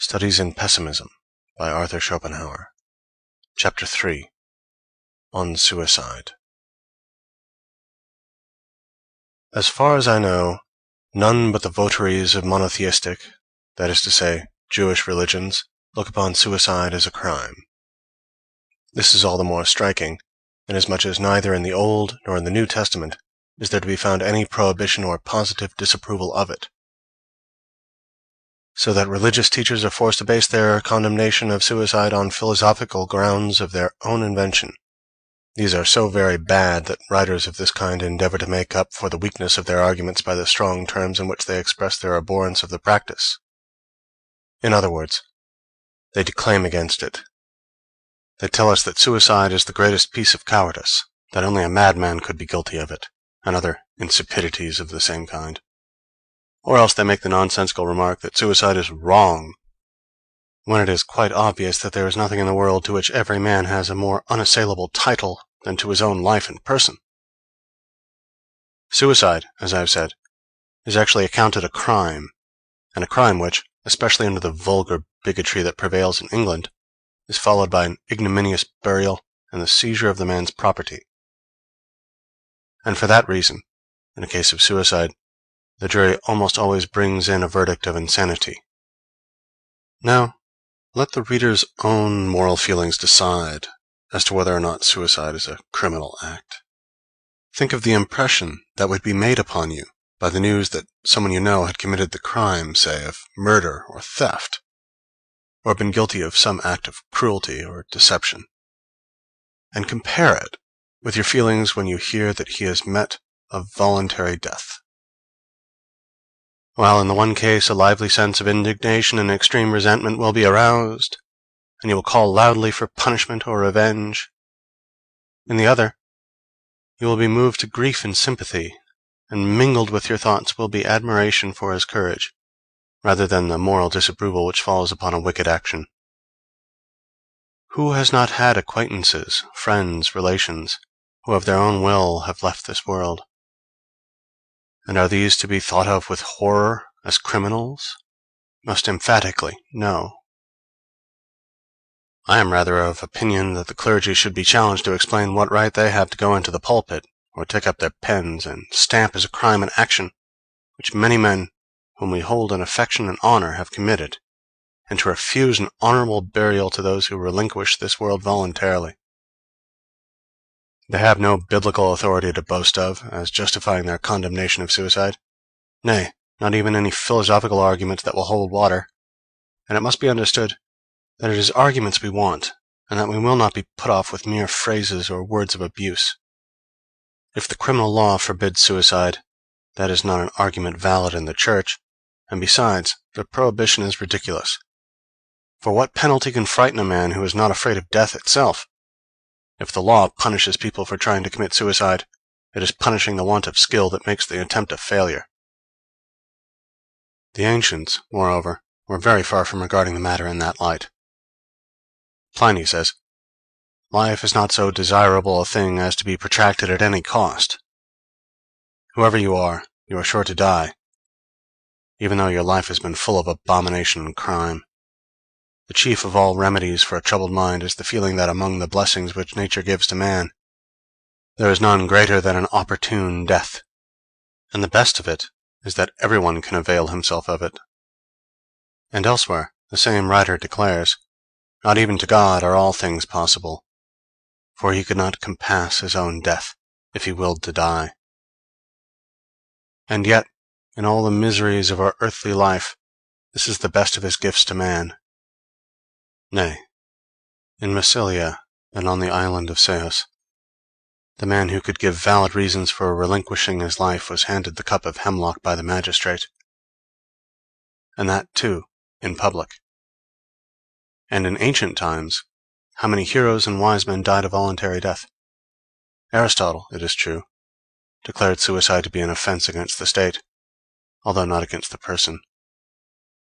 Studies in Pessimism by Arthur Schopenhauer. Chapter 3. On Suicide. As far as I know, none but the votaries of monotheistic, that is to say, Jewish religions, look upon suicide as a crime. This is all the more striking, inasmuch as neither in the Old nor in the New Testament is there to be found any prohibition or positive disapproval of it. So that religious teachers are forced to base their condemnation of suicide on philosophical grounds of their own invention. These are so very bad that writers of this kind endeavor to make up for the weakness of their arguments by the strong terms in which they express their abhorrence of the practice. In other words, they declaim against it. They tell us that suicide is the greatest piece of cowardice, that only a madman could be guilty of it, and other insipidities of the same kind. Or else they make the nonsensical remark that suicide is wrong, when it is quite obvious that there is nothing in the world to which every man has a more unassailable title than to his own life and person. Suicide, as I have said, is actually accounted a crime, and a crime which, especially under the vulgar bigotry that prevails in England, is followed by an ignominious burial and the seizure of the man's property. And for that reason, in a case of suicide, the jury almost always brings in a verdict of insanity. Now, let the reader's own moral feelings decide as to whether or not suicide is a criminal act. Think of the impression that would be made upon you by the news that someone you know had committed the crime, say, of murder or theft, or been guilty of some act of cruelty or deception, and compare it with your feelings when you hear that he has met a voluntary death. While in the one case a lively sense of indignation and extreme resentment will be aroused, and you will call loudly for punishment or revenge, in the other you will be moved to grief and sympathy, and mingled with your thoughts will be admiration for his courage, rather than the moral disapproval which falls upon a wicked action. Who has not had acquaintances, friends, relations, who of their own will have left this world? And are these to be thought of with horror as criminals? Most emphatically, no. I am rather of opinion that the clergy should be challenged to explain what right they have to go into the pulpit, or take up their pens, and stamp as a crime an action which many men whom we hold in affection and honor have committed, and to refuse an honorable burial to those who relinquish this world voluntarily. They have no biblical authority to boast of as justifying their condemnation of suicide, nay, not even any philosophical arguments that will hold water, and it must be understood that it is arguments we want, and that we will not be put off with mere phrases or words of abuse. If the criminal law forbids suicide, that is not an argument valid in the Church, and besides, the prohibition is ridiculous. For what penalty can frighten a man who is not afraid of death itself? If the law punishes people for trying to commit suicide, it is punishing the want of skill that makes the attempt a failure. The ancients, moreover, were very far from regarding the matter in that light. Pliny says, "Life is not so desirable a thing as to be protracted at any cost. Whoever you are sure to die, even though your life has been full of abomination and crime. The chief of all remedies for a troubled mind is the feeling that among the blessings which nature gives to man, there is none greater than an opportune death, and the best of it is that everyone can avail himself of it." And elsewhere, the same writer declares, "Not even to God are all things possible, for he could not compass his own death if he willed to die." And yet, in all the miseries of our earthly life, this is the best of his gifts to man. Nay, in Massilia and on the island of Ceos, the man who could give valid reasons for relinquishing his life was handed the cup of hemlock by the magistrate, and that, too, in public. And in ancient times, how many heroes and wise men died a voluntary death? Aristotle, it is true, declared suicide to be an offense against the state, although not against the person.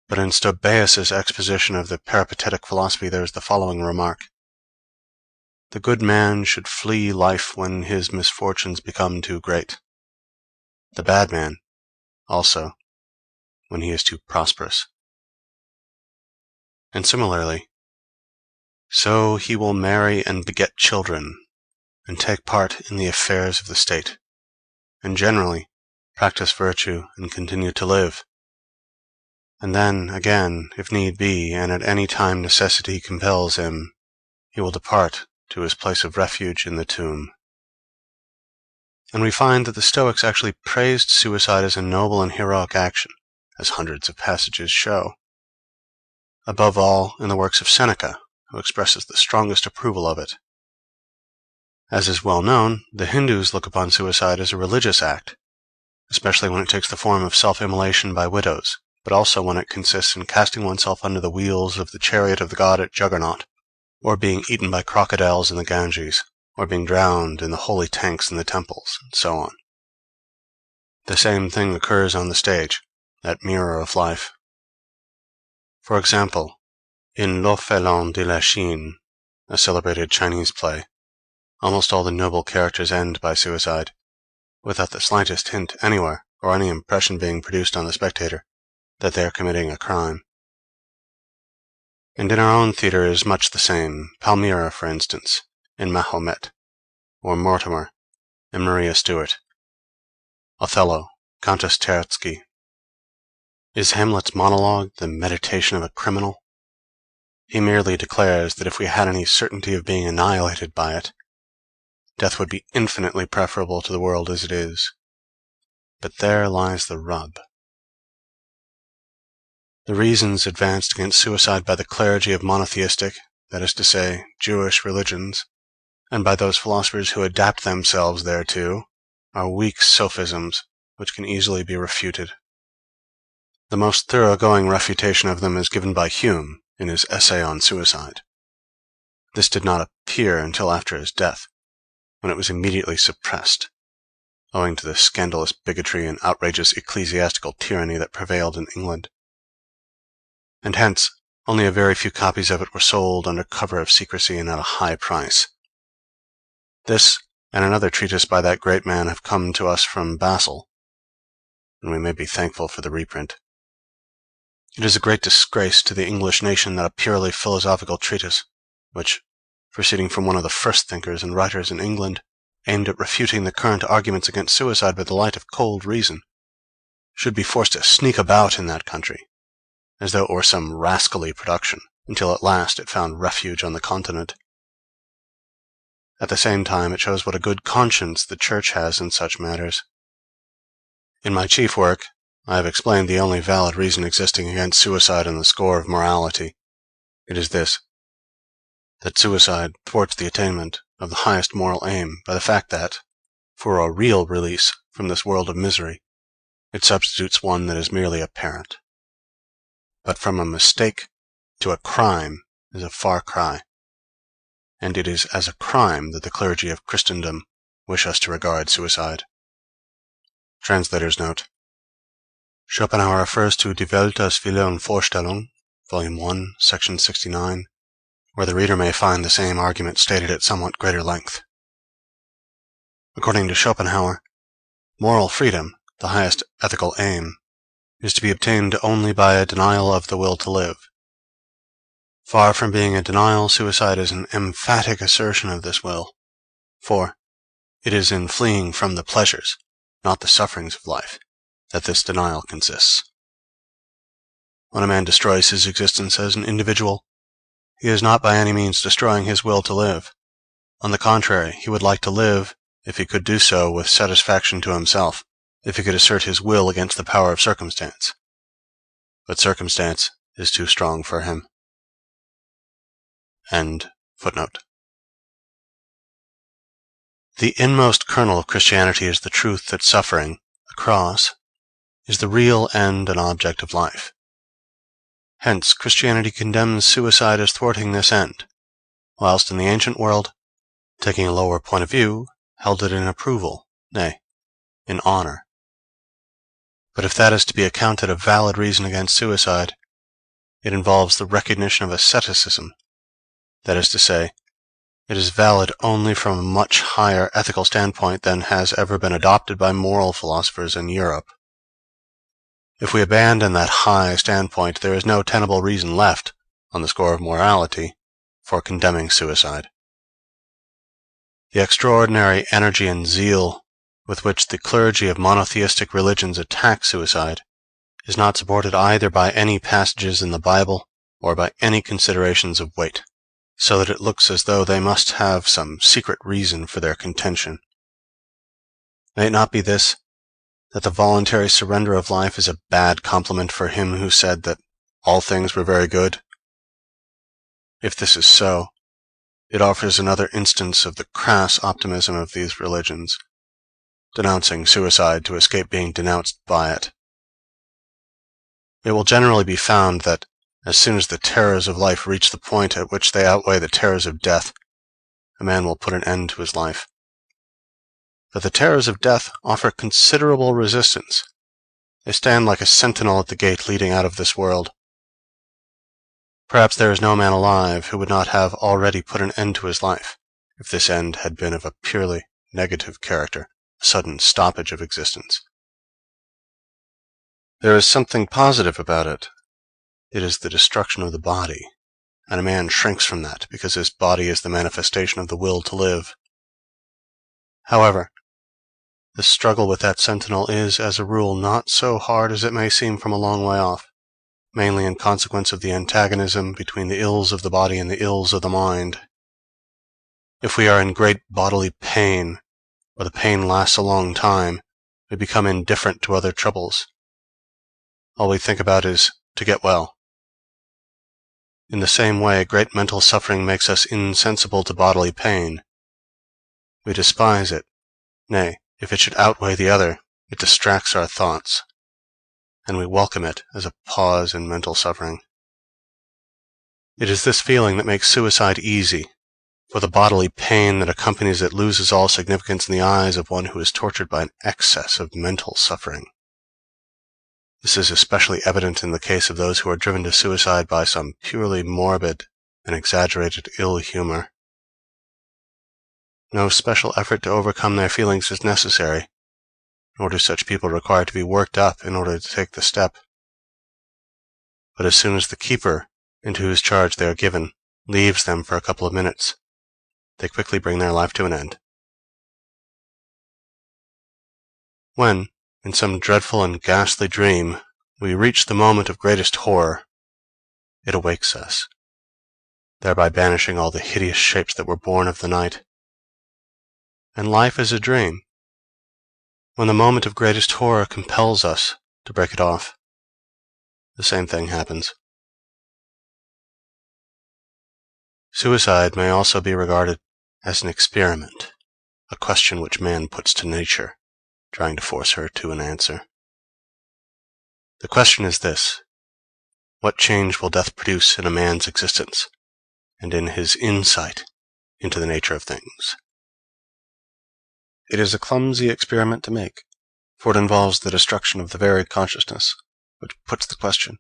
But in Stobaeus' exposition of the peripatetic philosophy there is the following remark: "The good man should flee life when his misfortunes become too great; the bad man, also, when he is too prosperous." And similarly, so he will marry and beget children, and take part in the affairs of the state, and generally practice virtue and continue to live. And then, again, if need be, and at any time necessity compels him, he will depart to his place of refuge in the tomb. And we find that the Stoics actually praised suicide as a noble and heroic action, as hundreds of passages show. Above all, in the works of Seneca, who expresses the strongest approval of it. As is well known, the Hindus look upon suicide as a religious act, especially when it takes the form of self-immolation by widows, but also when it consists in casting oneself under the wheels of the chariot of the god at Juggernaut, or being eaten by crocodiles in the Ganges, or being drowned in the holy tanks in the temples, and so on. The same thing occurs on the stage, that mirror of life. For example, in L'Orphelin de la Chine, a celebrated Chinese play, almost all the noble characters end by suicide, without the slightest hint anywhere, or any impression being produced on the spectator, that they are committing a crime. And in our own theatre is much the same. Palmyra, for instance, in Mahomet, or Mortimer, in Maria Stuart. Othello, Countess Terzky. Is Hamlet's monologue the meditation of a criminal? He merely declares that if we had any certainty of being annihilated by it, death would be infinitely preferable to the world as it is. But there lies the rub. The reasons advanced against suicide by the clergy of monotheistic, that is to say, Jewish religions, and by those philosophers who adapt themselves thereto, are weak sophisms which can easily be refuted. The most thoroughgoing refutation of them is given by Hume in his Essay on Suicide. This did not appear until after his death, when it was immediately suppressed, owing to the scandalous bigotry and outrageous ecclesiastical tyranny that prevailed in England. And hence only a very few copies of it were sold under cover of secrecy and at a high price. This and another treatise by that great man have come to us from Basel, and we may be thankful for the reprint. It is a great disgrace to the English nation that a purely philosophical treatise, which, proceeding from one of the first thinkers and writers in England, aimed at refuting the current arguments against suicide by the light of cold reason, should be forced to sneak about in that country, as though it were some rascally production, until at last it found refuge on the continent. At the same time, it shows what a good conscience the Church has in such matters. In my chief work, I have explained the only valid reason existing against suicide on the score of morality. It is this: that suicide thwarts the attainment of the highest moral aim by the fact that, for a real release from this world of misery, it substitutes one that is merely apparent. But from a mistake to a crime is a far cry, and it is as a crime that the clergy of Christendom wish us to regard suicide. Translator's note. Schopenhauer refers to Die Welt als Wille und Vorstellung, Volume 1, Section 69, where the reader may find the same argument stated at somewhat greater length. According to Schopenhauer, moral freedom, the highest ethical aim, is to be obtained only by a denial of the will to live. Far from being a denial, suicide is an emphatic assertion of this will, for it is in fleeing from the pleasures, not the sufferings of life, that this denial consists. When a man destroys his existence as an individual, he is not by any means destroying his will to live. On the contrary, he would like to live, if he could do so with satisfaction to himself, if he could assert his will against the power of circumstance. But circumstance is too strong for him. End footnote. The inmost kernel of Christianity is the truth that suffering, the cross, is the real end and object of life. Hence, Christianity condemns suicide as thwarting this end, whilst in the ancient world, taking a lower point of view, held it in approval, nay, in honor. But if that is to be accounted a valid reason against suicide, it involves the recognition of asceticism. That is to say, it is valid only from a much higher ethical standpoint than has ever been adopted by moral philosophers in Europe. If we abandon that high standpoint, there is no tenable reason left on the score of morality, for condemning suicide. The extraordinary energy and zeal with which the clergy of monotheistic religions attack suicide is not supported either by any passages in the Bible or by any considerations of weight, so that it looks as though they must have some secret reason for their contention. May it not be this, that the voluntary surrender of life is a bad compliment for him who said that all things were very good? If this is so, it offers another instance of the crass optimism of these religions, denouncing suicide to escape being denounced by it. It will generally be found that as soon as the terrors of life reach the point at which they outweigh the terrors of death, a man will put an end to his life. But the terrors of death offer considerable resistance. They stand like a sentinel at the gate leading out of this world. Perhaps there is no man alive who would not have already put an end to his life, if this end had been of a purely negative character, a sudden stoppage of existence. There is something positive about it. It is the destruction of the body, and a man shrinks from that because his body is the manifestation of the will to live. However, the struggle with that sentinel is, as a rule, not so hard as it may seem from a long way off, mainly in consequence of the antagonism between the ills of the body and the ills of the mind. If we are in great bodily pain, or the pain lasts a long time, we become indifferent to other troubles. All we think about is to get well. In the same way, great mental suffering makes us insensible to bodily pain. We despise it. Nay, if it should outweigh the other, it distracts our thoughts, and we welcome it as a pause in mental suffering. It is this feeling that makes suicide easy, for the bodily pain that accompanies it loses all significance in the eyes of one who is tortured by an excess of mental suffering. This is especially evident in the case of those who are driven to suicide by some purely morbid and exaggerated ill humor. No special effort to overcome their feelings is necessary, nor do such people require to be worked up in order to take the step. But as soon as the keeper, into whose charge they are given, leaves them for a couple of minutes, they quickly bring their life to an end. When, in some dreadful and ghastly dream, we reach the moment of greatest horror, it awakes us, thereby banishing all the hideous shapes that were born of the night. And life is a dream. When the moment of greatest horror compels us to break it off, the same thing happens. Suicide may also be regarded as an experiment, a question which man puts to nature, trying to force her to an answer. The question is this: what change will death produce in a man's existence, and in his insight into the nature of things? It is a clumsy experiment to make, for it involves the destruction of the very consciousness which puts the question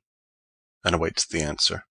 and awaits the answer.